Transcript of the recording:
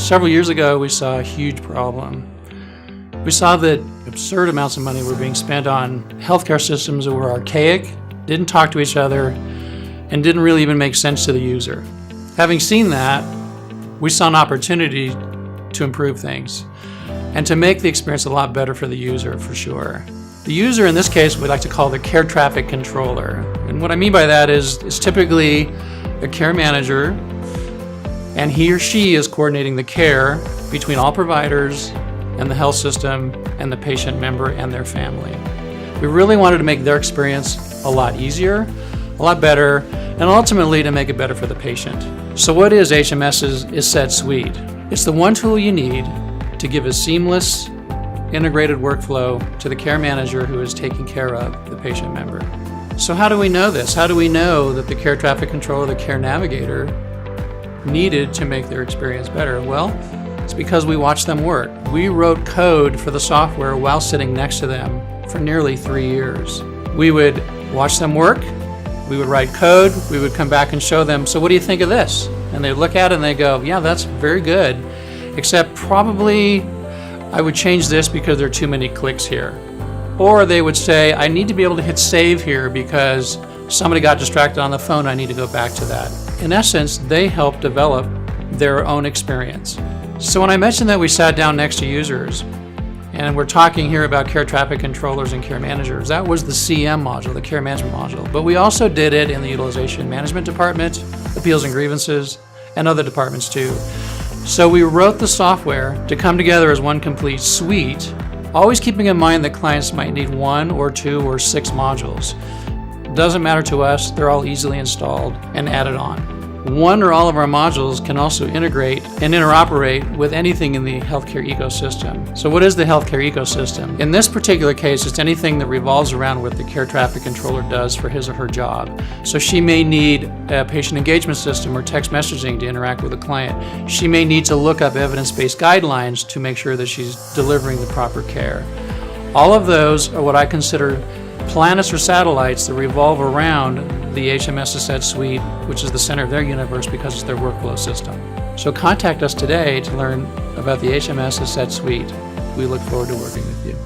Several years ago, we saw a huge problem. We saw that absurd amounts of money were being spent on healthcare systems that were archaic, didn't talk to each other, and didn't really even make sense to the user. Having seen that, we saw an opportunity to improve things and to make the experience a lot better for the user, for sure. The user in this case we like to call the care traffic controller. And what I mean by that is it's typically a care manager, and he or she is coordinating the care between all providers and the health system and the patient member and their family. We really wanted to make their experience a lot easier, a lot better, and ultimately to make it better for the patient. So what is HMS's Essette Suite? It's the one tool you need to give a seamless, integrated workflow to the care manager who is taking care of the patient member. So how do we know this? How do we know that the care traffic controller, the care navigator, needed to make their experience better? Well, it's because we watched them work. We wrote code for the software while sitting next to them for nearly 3 years. We would watch them work, we would write code, we would come back and show them, so what do you think of this? And they'd look at it and they go, yeah, that's very good, except probably I would change this because there are too many clicks here. Or they would say, I need to be able to hit save here because somebody got distracted on the phone, I need to go back to that. In essence, they help develop their own experience. So when I mentioned that we sat down next to users, and we're talking here about care traffic controllers and care managers, that was the CM module, the care management module. But we also did it in the utilization management department, appeals and grievances, and other departments too. So we wrote the software to come together as one complete suite, always keeping in mind that clients might need 1 or 2 or 6 modules. Doesn't matter to us, they're all easily installed and added on. One or all of our modules can also integrate and interoperate with anything in the healthcare ecosystem. So what is the healthcare ecosystem? In this particular case, it's anything that revolves around what the care traffic controller does for his or her job. So she may need a patient engagement system or text messaging to interact with a client. She may need to look up evidence-based guidelines to make sure that she's delivering the proper care. All of those are what I consider planets or satellites that revolve around the HMS Essette Suite, which is the center of their universe because it's their workflow system. So contact us today to learn about the HMS Essette Suite. We look forward to working with you.